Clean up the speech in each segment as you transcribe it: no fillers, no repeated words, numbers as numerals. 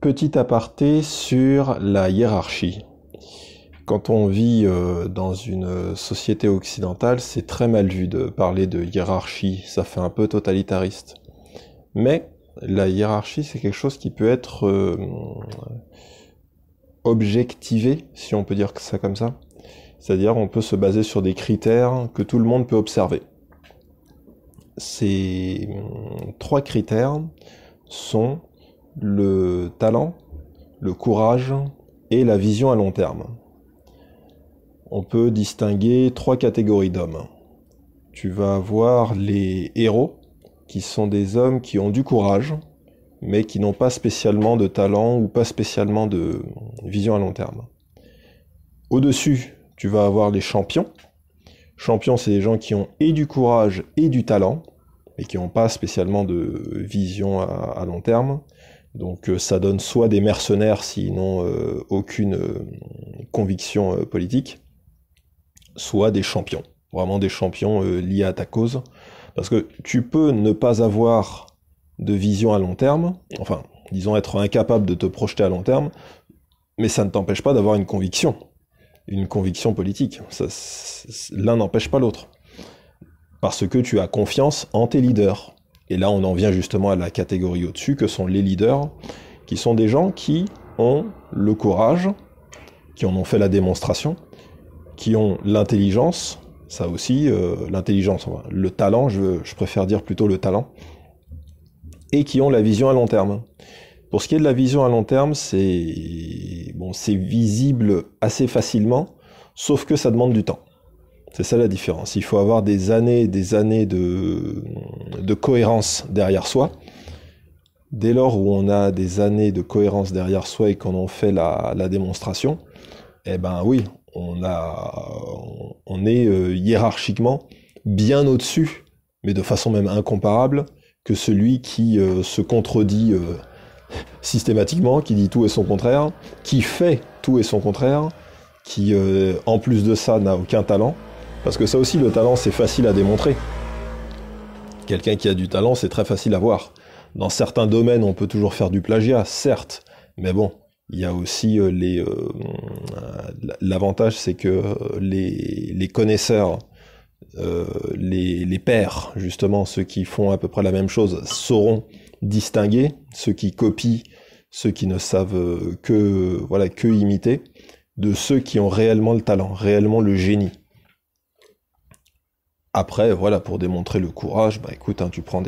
Petit aparté sur la hiérarchie. Quand on vit dans une société occidentale, c'est très mal vu de parler de hiérarchie, ça fait un peu totalitariste. Mais la hiérarchie, c'est quelque chose qui peut être objectivé, si on peut dire ça comme ça. C'est-à-dire on peut se baser sur des critères que tout le monde peut observer. Ces trois critères sont le talent, le courage et la vision à long terme. On peut distinguer trois catégories d'hommes. Tu vas avoir les héros, qui sont des hommes qui ont du courage, mais qui n'ont pas spécialement de talent ou pas spécialement de vision à long terme. Au-dessus, tu vas avoir les champions. Champions, c'est des gens qui ont et du courage et du talent, mais qui n'ont pas spécialement de vision à long terme. Donc ça donne soit des mercenaires s'ils n'ont aucune conviction politique, soit des champions, vraiment des champions liés à ta cause. Parce que tu peux ne pas avoir de vision à long terme, enfin, disons être incapable de te projeter à long terme, mais ça ne t'empêche pas d'avoir une conviction politique. L'un n'empêche pas l'autre. Parce que tu as confiance en tes leaders. Et là, on en vient justement à la catégorie au-dessus, que sont les leaders, qui sont des gens qui ont le courage, qui en ont fait la démonstration, qui ont l'intelligence, ça aussi, l'intelligence, le talent, je préfère dire plutôt le talent, et qui ont la vision à long terme. Pour ce qui est de la vision à long terme, c'est visible assez facilement, sauf que ça demande du temps. C'est ça la différence. Il faut avoir des années de cohérence derrière soi. Dès lors où on a des années de cohérence derrière soi et qu'on en fait la démonstration, eh ben oui, on est hiérarchiquement bien au-dessus, mais de façon même incomparable, que celui qui se contredit systématiquement, qui dit tout et son contraire, qui fait tout et son contraire, qui en plus de ça n'a aucun talent. Parce que ça aussi, le talent, c'est facile à démontrer. Quelqu'un qui a du talent, c'est très facile à voir. Dans certains domaines, on peut toujours faire du plagiat, certes, mais bon, il y a aussi l'avantage, c'est que les connaisseurs, les pairs, justement, ceux qui font à peu près la même chose, sauront distinguer ceux qui copient, ceux qui ne savent que imiter, de ceux qui ont réellement le talent, réellement le génie. Après, voilà, pour démontrer le courage, bah écoute, hein, tu prends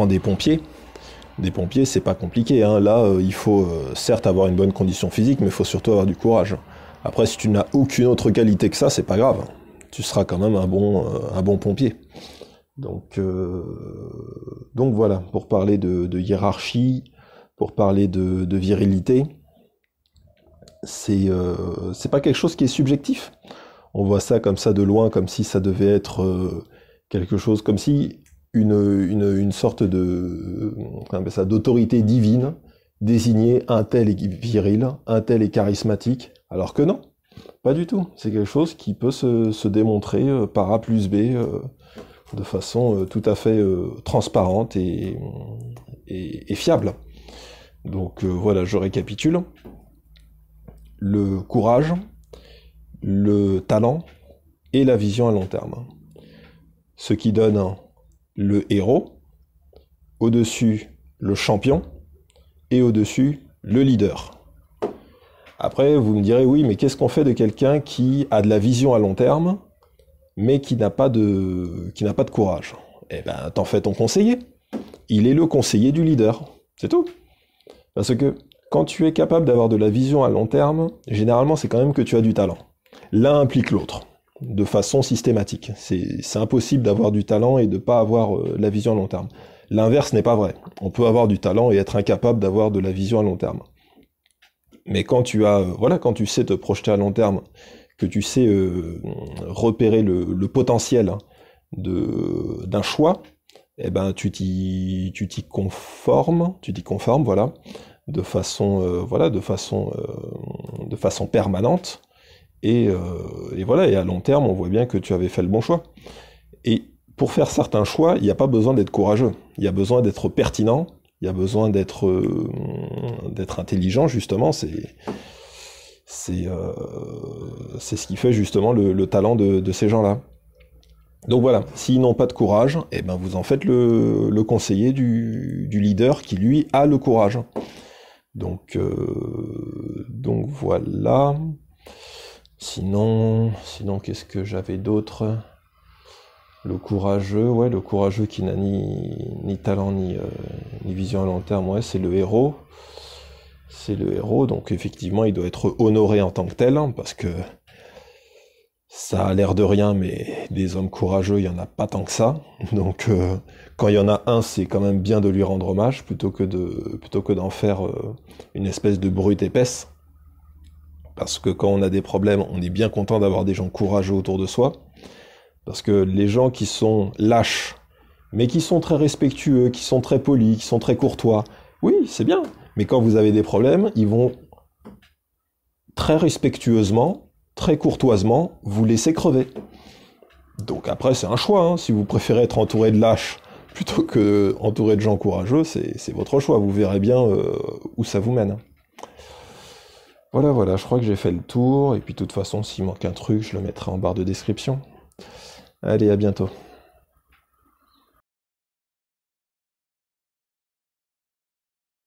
des pompiers. Des pompiers, c'est pas compliqué, hein. Là, il faut certes avoir une bonne condition physique, mais il faut surtout avoir du courage. Après, si tu n'as aucune autre qualité que ça, c'est pas grave. Tu seras quand même un bon pompier. Donc voilà, pour parler de hiérarchie, pour parler de virilité, c'est pas quelque chose qui est subjectif. On voit ça comme ça de loin, comme si ça devait être quelque chose, comme si une sorte d'autorité divine désignait un tel est viril, un tel est charismatique, alors que non, pas du tout. C'est quelque chose qui peut se démontrer par A plus B de façon tout à fait transparente et fiable. Donc voilà, je récapitule. Le courage, le talent et la vision à long terme. Ce qui donne le héros, au-dessus le champion et au-dessus le leader. Après, vous me direz, oui, mais qu'est-ce qu'on fait de quelqu'un qui a de la vision à long terme, mais qui n'a pas de courage? Eh ben, t'en fais ton conseiller. Il est le conseiller du leader. C'est tout. Parce que quand tu es capable d'avoir de la vision à long terme, généralement, c'est quand même que tu as du talent. L'un implique l'autre, de façon systématique. C'est impossible d'avoir du talent et de ne pas avoir la vision à long terme. L'inverse n'est pas vrai. On peut avoir du talent et être incapable d'avoir de la vision à long terme. Mais quand quand tu sais te projeter à long terme, que tu sais repérer le potentiel d'un choix, eh ben tu t'y conformes, voilà, de façon permanente. Et voilà, et à long terme, on voit bien que tu avais fait le bon choix. Et pour faire certains choix, il n'y a pas besoin d'être courageux. Il y a besoin d'être pertinent, il y a besoin d'être intelligent, justement, c'est ce qui fait justement le talent de ces gens-là. Donc voilà, s'ils n'ont pas de courage, eh ben vous en faites le conseiller du leader qui lui a le courage. Donc voilà. Sinon qu'est-ce que j'avais d'autre? Le courageux, ouais, le courageux qui n'a ni talent ni vision à long terme, ouais, c'est le héros. C'est le héros, donc effectivement, il doit être honoré en tant que tel, hein, parce que ça a l'air de rien, mais des hommes courageux, il y en a pas tant que ça. Donc, quand il y en a un, c'est quand même bien de lui rendre hommage, plutôt que d'en faire une espèce de brute épaisse. Parce que quand on a des problèmes, on est bien content d'avoir des gens courageux autour de soi. Parce que les gens qui sont lâches, mais qui sont très respectueux, qui sont très polis, qui sont très courtois, oui, c'est bien. Mais quand vous avez des problèmes, ils vont très respectueusement, très courtoisement, vous laisser crever. Donc après, c'est un choix, hein. Si vous préférez être entouré de lâches plutôt que entouré de gens courageux, c'est votre choix. Vous verrez bien où ça vous mène. Voilà, je crois que j'ai fait le tour. Et puis de toute façon, s'il manque un truc, je le mettrai en barre de description. Allez, à bientôt.